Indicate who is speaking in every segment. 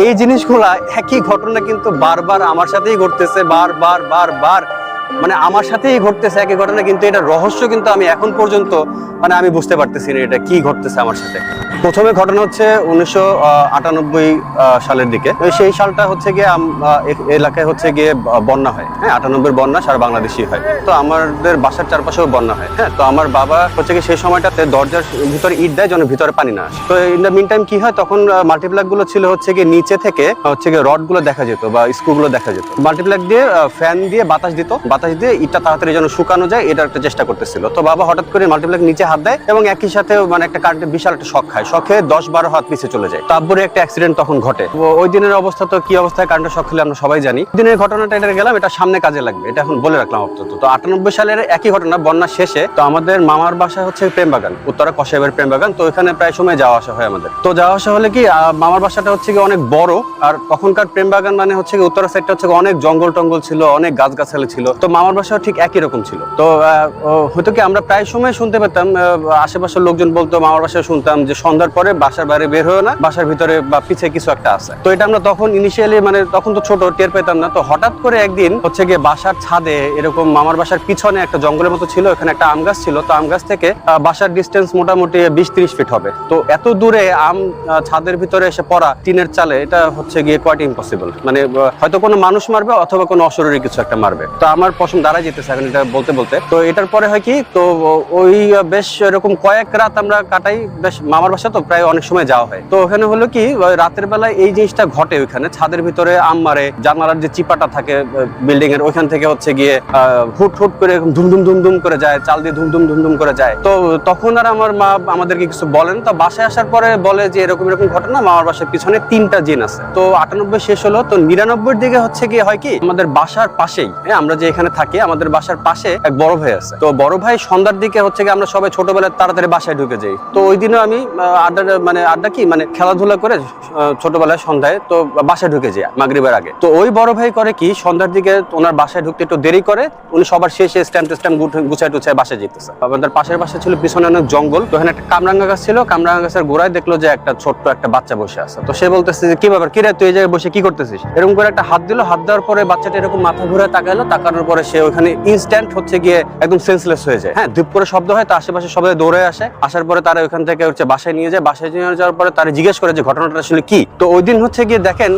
Speaker 1: এই জিনিসগুলা একই ঘটনা কিন্তু বারবার আমার সাথেই ঘটতেছে, বারবার মানে আমার সাথেই ঘটতেছে একই ঘটনা, কিন্তু এটা রহস্য কিন্তু আমি এখন পর্যন্ত মানে আমি বুঝতে পারতেছি না এটা কি ঘটতেছে আমার সাথে। প্রথমে ঘটনা হচ্ছে 1998 সালের দিকে। সেই সালটা হচ্ছে গিয়ে এলাকায় হচ্ছে গিয়ে বন্যা হয়। হ্যাঁ, 98 বন্যা সারা বাংলাদেশই হয়। তো আমাদের বাসার চারপাশেও বন্যা হয়। হ্যাঁ, তো আমার বাবা হচ্ছে গিয়ে সেই সময়টাতে দরজার ভিতরে ইট দেয় যেন ভিতরে পানি না আসে। তো ইন দ্য মিন টাইম কি হয়, তখন মাল্টিপ্লাগ গুলো ছিল হচ্ছে গিয়ে নিচে থেকে হচ্ছে গিয়ে রড গুলো দেখা যেত বা স্ক্রু গুলো দেখা যেত। মাল্টিপ্লাগ দিয়ে ফ্যান দিয়ে বাতাস দিত, বাতাস দিয়ে ইটটা তাড়াতাড়ি যেন শুকানো যায় এটা একটা চেষ্টা করতেছিল। তো বাবা হঠাৎ করে মাল্টিপ্লাগ নিচে হাত দেয় এবং একই সাথে মানে একটা কারেন্টের বিশাল একটা শক খায়। শখে 10-12 হাত পিছিয়ে চলে যায়। তো আব্বুর একটা অ্যাক্সিডেন্ট তখন ঘটে। ওই দিনের অবস্থা তো কি অবস্থায় কারেন্টের শক খেলে আমরা সবাই জানি। দিনের ঘটনাটা এটা গেলাম, এটা সামনে কাজে লাগবে, এটা এখন বলে রাখলাম আপাতত। তো 98 সালের একই ঘটনা বন্যা শেষে। তো আমাদের মামার বাসা হচ্ছে প্রেমবাগান, উত্তরা কসাইবের প্রেমবাগান। তো ওখানে প্রায় সময় যাওয়া আসা হয় আমাদের। তো যাওয়া আসা হলে কি মামার বাসাটা হচ্ছে কি অনেক বড়, আর তখনকার প্রেমবাগান মানে হচ্ছে কি উত্তরা সাইডটা হচ্ছে অনেক জঙ্গল টঙ্গল ছিল, অনেক গাছগাছালি ছিল। তো মামার বাসাও ঠিক একই রকম ছিল। তো হয়তো কি আমরা প্রায় সময় শুনতে পেতাম, আশেপাশের লোকজন বলতো, মামার বাসায় শুনতাম যে সন্ধ্যার পরে বাসার বাইরে বের হয়েও না, বাসার ভিতরে বা পিছে কিছু একটা আছে। তো এটা আমরা তখন ইনিশিয়ালি মানে তখন তো ছোট, টের পেতাম না। তো হঠাৎ করে একদিন হচ্ছে গিয়ে বাসার ছাদে এরকম মামার বাসার পিছনে একটা জঙ্গলের মতো ছিল, এখানে একটা আম গাছ ছিল। তো আম গাছ থেকে বাসার ডিস্টেন্স মোটামুটি 20-30 ফিট হবে। তো এত দূরে আম ছাদের ভিতরে এসে পড়া টিনের চালে, এটা হচ্ছে গিয়ে কোয়াইট ইম্পসিবল। মানে হয়তো কোনো মানুষ মারবে অথবা কোনো অশরীরী কিছু একটা মারবে। তো আমার পছন্দ দাঁড়ায় যেতেছে এখন এটা বলতে বলতে। তো এটার পরে হয় কি, তো ওই বেশ এরকম কয়েক রাত আমরা কাটাই। বেশ মামার বাসা তো প্রায় অনেক সময় যাওয়া হয়। তো ওখানে হলো কি, রাতের বেলায় এই জিনিসটা ঘটে। ওইখানে ছাদের ভিতরে আম মারে, জানালার যে চিপাটা থাকে বিল্ডিং এর ওইখান থেকে হচ্ছে গিয়ে হুট হুট করে ধুমধুম করে যায়, চাল দিয়ে ধুমধুম করে যায়। তো তখন আর আমার মা আমাদেরকে কিছু বলেন। তো বাসায় আসার পরে বলে যে এরকম ঘটনা, মামার বাসার পিছনে 3টা জিন আছে। তো 98 শেষ হলো। তো 99 দিকে হচ্ছে গিয়ে হয় কি, আমাদের বাসার পাশেই, আমরা যে এখানে থাকি আমাদের বাসার পাশে এক বড় ভাই আছে। তো বড় ভাই সন্ধ্যার দিকে হচ্ছে গিয়ে আমরা সবাই ছোটবেলায় তাড়াতাড়ি বাসায় ঢুকে যাই। তো ওই দিনও আমি আড্ডা কি মানে খেলাধুলা করে ছোটবেলায় সন্ধ্যায় তো বাসায় ঢুকে যাই মাগরিবের আগে। তো ওই বড় ভাই করে কি, সন্ধ্যার দিকে ওনার বাসায় ঢুকতে একটু দেরি করে, উনি সবার শেষে স্ট্যাম্প গুছায় টুছায় বাসায় যেতেছে। আমাদের পাশের বাসা ছিল পিছনে অনেক জঙ্গল। তো ওখানে একটা কামরাঙ্গা গাছ ছিল, কামরাঙ্গা গাছের গোড়ায় দেখলো যে একটা ছোট্ট একটা বাচ্চা বসে আছে। তো সে বলতেছে যে কি ব্যাপার, কি রে তুই এই জায়গায় বসে কি করতেছিস? এরকম করে একটা হাত দিল। হাত দেওয়ার পরে বাচ্চাটা এরকম মাথা ঘুরে তাকালো, তাকানোর পরে সে ওখানে ইনস্ট্যান্ট হচ্ছে গিয়ে একদম সেন্সলেস হয়ে যায়। হ্যাঁ, ধূপ করে শব্দ হয়। তো আশেপাশে সবাই দৌড়ে আসে। আসার পরে তারা ওখান থেকে হচ্ছে বাসায় নিয়ে যায়। বাসায় নিয়ে যাওয়ার পরে তারা জিজ্ঞেস করে যে ঘটনাটা আসলে কি। তো ওই দিন হচ্ছে গিয়ে দেখেন,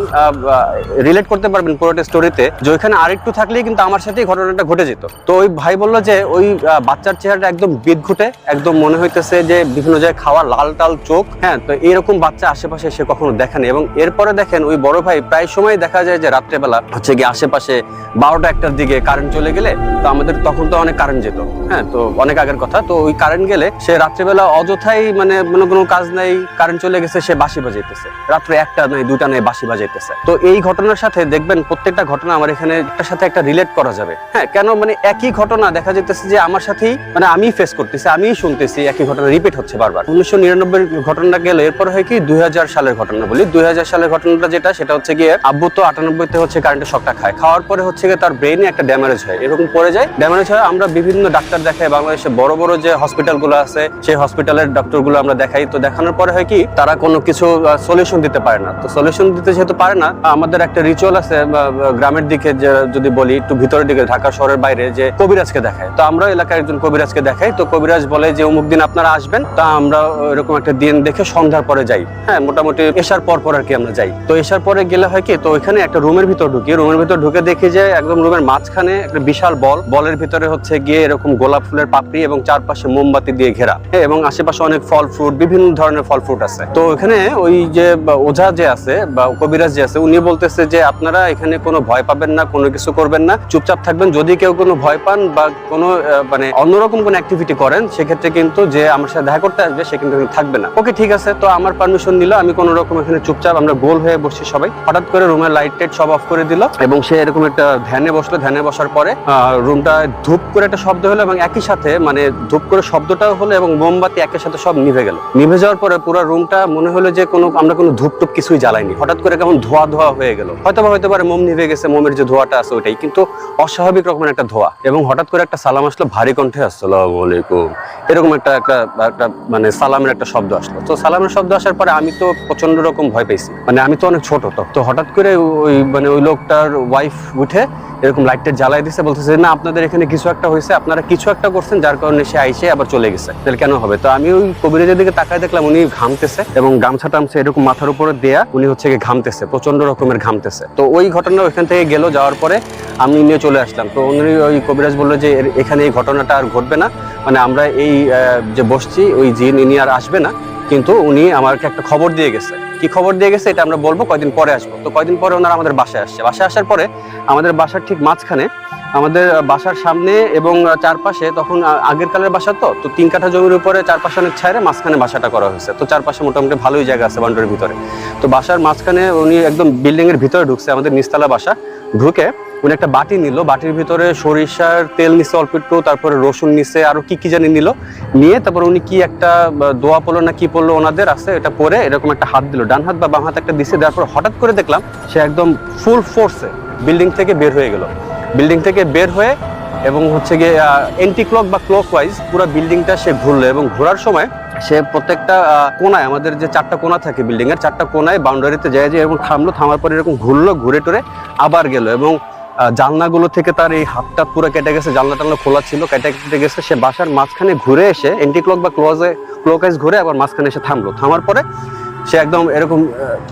Speaker 1: রিলেট করতে পারবেন পুরোটা স্টোরিতে, যে ওইখানে আরেকটু থাকলেই কিন্তু আমার সাথেই ঘটনাটা ঘটে যেত। তো ওই ভাই বললো যে ওই বাচ্চার চেহারাটা একদম বিদঘুটে, একদম মনে হইতেছে যে বিভিন্ন জায়গায় খাওয়া, লাল টাল চোখ। হ্যাঁ, তো এরকম বাচ্চা আশেপাশে সে কখনো দেখেনি। এবং এরপরে দেখেন ওই বড় ভাই প্রায় সময় দেখা যায় যে রাত্রেবেলা হচ্ছে গিয়ে আশেপাশে 12টা-1টার দিকে কারেন্ট চলে গেলে, তো আমাদের তখন তো অনেক কারেন্ট যেত। হ্যাঁ, তো অনেক আগের কথা। তো ওই কারেন্ট গেলে সে রাত্রেবেলা অযথাই মানে কোনো কাজ নাই, কারেন্ট চলে গেছে, সে বাঁশি বাজাইতেছে। রাত্রে 1টা নাই 2টা নাই বাঁশি বাজাইতেছে। তো এই ঘটনার সাথে দেখবেন প্রত্যেকটা ঘটনা আমার এখানে একটার সাথে একটা রিলেট করা যাবে। হ্যাঁ, কেন মানে একই ঘটনা দেখা যেতেছে যে আমার সাথেই মানে আমি ফেস করতেছি, আমি শুনতেছি, একই ঘটনা রিপিট হচ্ছে বারবার। 1999 ঘটনাটা গেল, এরপর হয় কি 2000 সালের ঘটনা বলি। 2000 সালের ঘটনাটা যেটা, সেটা হচ্ছে গিয়ে আব্বু তো 98-তে হচ্ছে কারেন্টের শকটা খায়। খাওয়ার পরে হচ্ছে গিয়ে তার ব্রেইনে একটা ড্যামেজ হয়, এরকম পড়ে যায়। ড্যামেজ হয়, আমরা বিভিন্ন ডাক্তার দেখাই, বাংলাদেশে বড় বড় যে হসপিটাল গুলো আছে সেই হসপিটালের ডক্টর গুলো আমরা দেখাই। তো দেখানোর পরে হয় কি, তারা কোনো কিছু সলিউশন দিতে পারে না। তো সলিউশন দিতে যেহেতু পারে না, আমাদের একটা রিচুয়াল আছে গ্রামের দিকে, যদি বলি একটু ভিতরের দিকে, ঢাকা শহরের বাইরে, যে কবিরাজকে দেখায়। তো আমরা এলাকার একজন কবিরাজকে দেখাই। তো কবিরাজ বলে যে অমুক দিন আপনারা আসবেন। তা আমরা এরকম একটা দিন দেখে সন্ধ্যার পরে যাই। হ্যাঁ, মোটামুটি এশার পর আর কি আমরা যাই। তো এশার পরে গেলে হয় কি, তো ওইখানে একটা রুমের ভিতর ঢুকি। রুমের ভিতর ঢুকে দেখি যে একদম রুমের মাঝখানে একটা বিশাল বলের ভিতরে হচ্ছে গিয়ে এরকম গোলাপ ফুলের পাপড়ি এবং চারপাশে মোমবাতি দিয়ে ঘেরা। হ্যাঁ, এবং আশেপাশে অনেক ফল ফ্রুট, বিভিন্ন ধরনের ফল ফ্রুট আছে। তো এখানে ওই যে ওঝা যে আছে বা কবিরাজ যে আছে, উনি বলতেছে যে আপনারা এখানে কোনো ভয় পাবেন না, কোনো কিছু করবেন না, চুপচাপ থাকবেন। যদি কেউ কোনো ভয় পান বা কোনো মানে অন্যরকম কোনো অ্যাক্টিভিটি করেন, সেক্ষেত্রে কিন্তু যে আমার সাথে দেখা করতে আসবে সে কিন্তু থাকবে না। ওকে, ঠিক আছে। তো আমার পারমিশন নিল, আমি কোনো রকম এখানে চুপচাপ, আমরা গোল হয়ে বসছি সবাই। হঠাৎ করে রুমের লাইট টাইট সব অফ করে দিল এবং সে এরকম একটা ধ্যানে বসলো। ধ্যানে বসার পরে রুমটা ধূপ করে একটা শব্দ হলো এবং একই সাথে মানে ধূপ করে শব্দটাও হলো এবং মোমবাতি একই সাথে সব নিভে গেল। নিভে যাওয়ার পরে পুরো রুমটা মনে হলো যে আমরা কোনো ধূপ টুপ কিছুই জ্বালাইনি, হঠাৎ করে কেমন ধোয়া ধোয়া হয়ে গেল। হয়তো পারে মোম নিভে গেছে, মোমের যে ধোয়াটা আছে ওইটাই, কিন্তু অস্বাভাবিক রকমের একটা ধোয়া। এবং হঠাৎ করে একটা সালাম আসলো ভারী কণ্ঠে, আসসালামু আলাইকুম, এরকম একটা মানে সালামের একটা শব্দ আসলো। তো সালামের শব্দ আসার পরে আমি তো প্রচন্ড রকম ভয় পেয়েছি, মানে আমি তো অনেক ছোট। তো হঠাৎ করে ওই লোকটার ওয়াইফ উঠে এরকম লাইটটা জ্বালাই দিচ্ছে, বলতেছে না আপনাদের এখানে কিছু একটা হয়েছে, আপনারা কিছু একটা করছেন যার কারণে সে আইসে আবার চলে গেছে। তাহলে কেন হবে? তো আমি ওই কবিরাজের দিকে তাকায় দেখলাম উনি ঘামতেছে এবং গামছা টামছে এরকম মাথার উপরে দেয়া, উনি হচ্ছে গিয়ে ঘামতেছে, প্রচন্ড রকমের ঘামতেছে। তো ওই ঘটনা ওইখান থেকে গেল, যাওয়ার পরে আমি নিয়ে চলে আসলাম। তো উনি ওই কবিরাজ বললো যে এখানে এই ঘটনাটা আর ঘটবে না, মানে আমরা এই যে বসছি ওই জিন ইনি আর আসবে না। কিন্তু উনি আমাকে একটা খবর দিয়ে গেছে। কি খবর দিয়ে গেছে এটা আমরা বলবো, কয়দিন পরে আসবো। তো কয়দিন পরে ওনারা আমাদের বাসায় আসছে। বাসায় আসার পরে আমাদের বাসার ঠিক মাঝখানে, আমাদের বাসার সামনে এবং চারপাশে, তখন আগের কালের বাসা তো 3 কাঠা জমির উপরে চারপাশে অনেক ছাইরে মাঝখানে বাসাটা করা হয়েছে। তো চারপাশে মোটামুটি ভালোই জায়গা আছে বাউন্ডারির ভিতরে। তো বাসার মাঝখানে উনি একদম বিল্ডিং এর ভিতরে ঢুকছে, আমাদের নিচতলা বাসা। ঢুকে উনি একটা বাটি নিল, বাটির ভিতরে সরিষার তেল নিছে অল্প একটু, তারপরে রসুন নিছে, আরো কি জানি নিল। নিয়ে তারপর উনি কি একটা দোয়া পড়লো না কি পড়লো ওনাদের আছে, এটা পরে এরকম একটা হাত দিল, ডান হাত বা বাম হাত একটা দিছে। তারপর হঠাৎ করে দেখলাম সে একদম ফুল ফোর্সে বিল্ডিং থেকে বের হয়ে গেল। বিল্ডিং থেকে বের হয়ে এবং হচ্ছে গিয়ে এন্টি ক্লক বা ক্লক ওয়াইজ পুরো বিল্ডিংটা সে ঘুরলো। এবং ঘোরার সময় সে প্রত্যেকটা কোনায়, আমাদের যে 4টা কোনা থাকে বিল্ডিং এর, 4টা কোনায় বাউন্ডারিতে যায় যে এরকম থামলো, থামার পরে এরকম ঘুরলো, ঘুরে টুরে আবার গেল। এবং জানলাগুলো থেকে তার এই হাতটা পুরো কেটে গেছে, জানলা টানলা খোলা ছিল, কেটে গেছে। সে বাসার মাঝখানে ঘুরে এসে এন্টি ক্লক বা ক্লকওয়াইজ ঘুরে আবার মাঝখানে এসে থামলো। থামার পরে সে একদম এরকম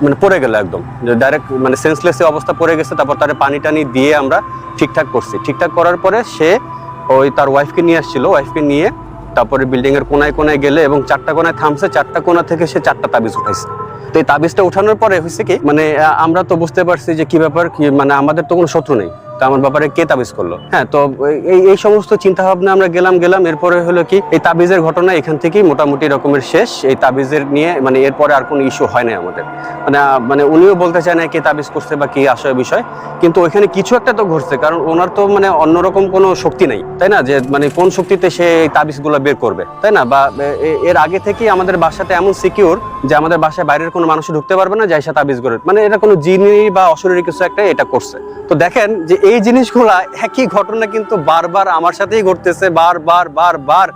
Speaker 1: মানে পড়ে গেল, একদম ডাইরেক্ট মানে সেন্সলেস অবস্থা পড়ে গেছে। তারপর তার পানি টানি দিয়ে আমরা ঠিকঠাক করছি। ঠিকঠাক করার পরে সে ওই তার ওয়াইফকে নিয়ে আসছিল, ওয়াইফকে নিয়ে তারপরে বিল্ডিং এর কোনায় কোনায় গেলে এবং 4টা কোনায় থামছে, 4টা কোনা থেকে সে 4টা তাবিজ উঠাইছে। তো এই তাবিজটা উঠানোর পরে হয়েছে কি, মানে আমরা তো বুঝতে পারছি যে কি ব্যাপার, কি মানে আমাদের তো কোনো শত্রু নেই, তো আমার ব্যাপারে কে তাবিজ করলো। হ্যাঁ, তো এই সমস্ত চিন্তা ভাবনা আমরা গেলাম। এরপরে হলো কি, এই তাবিজের ঘটনা এখান থেকেই মোটামুটি রকমের শেষ। এই তাবিজের নিয়ে মানে এরপরে আর কোনো ইস্যু হয় না আমাদের। মানে উনিও বলতে চায় না কে তাবিজ করছে বা কি আসলে বিষয়, কিন্তু ওইখানে কিছু একটা তো ঘটছে, কারণ ওনার তো মানে অন্যরকম কোনো শক্তি নাই, তাই না? যে মানে কোন শক্তিতে সে এই তাবিজগুলো বের করবে, তাই না? বা এর আগে থেকেই আমাদের বাসাটা এমন সিকিউর যে আমাদের বাসায় বাইরের কোনো মানুষ ঢুকতে পারবে না, যাই সে তাবিজ করে, মানে এটা কোনো জিনি বা অশরীরী কিছু একটা এটা করছে। তো দেখেন যে এই জিনিসগুলা একই ঘটনা কিন্তু বারবার আমার সাথেই ঘটতেছে, বারবার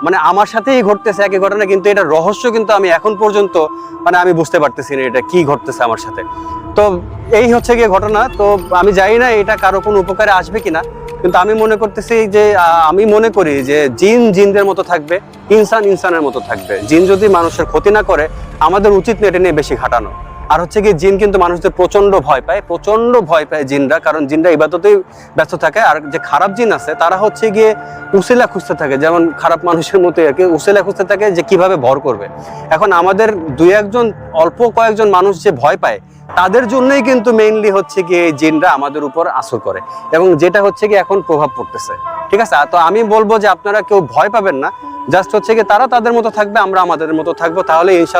Speaker 1: মানে আমার সাথেই ঘটতেছে একই ঘটনা, কিন্তু এটা রহস্য কিন্তু আমি এখন পর্যন্ত মানে আমি বুঝতে পারতেছি না এটা কি ঘটতেছে আমার সাথে। তো এই হচ্ছে গিয়ে ঘটনা। তো আমি জানি না এটা কারো কোনো উপকারে আসবে কিনা, কিন্তু আমি মনে করতেছি যে আমি মনে করি যে জিন জিনদের মতো থাকবে, ইনসান ইনসানের মতো থাকবে। জিন যদি মানুষের ক্ষতি না করে আমাদের উচিত এটা নিয়ে বেশি ঘাটানো। আর হচ্ছে কি, জিন কিন্তু মানুষদের প্রচন্ড ভয় পায় জিনরা, কারণ জিনরা ইবাদতেই ব্যস্ত থাকে। আর যে খারাপ জিন আছে তারা হচ্ছে গিয়ে উসিলা খুঁজতে থাকে, যেমন খারাপ মানুষের মতো আর কি, উসিলা খুঁজতে থাকে যে কিভাবে ভর করবে। এখন আমাদের অল্প কয়েকজন মানুষ যে ভয় পায় তাদের জন্যই কিন্তু মেইনলি হচ্ছে গিয়ে জিনরা আমাদের উপর আসর করে, এবং যেটা হচ্ছে গিয়ে এখন প্রভাব পড়তেছে। ঠিক আছে, তো আমি বলবো যে আপনারা কেউ ভয় পাবেন না, জাস্ট হচ্ছে গিয়ে তারা তাদের মতো থাকবে, আমরা আমাদের মতো থাকবো, তাহলে ইনশাআল্লাহ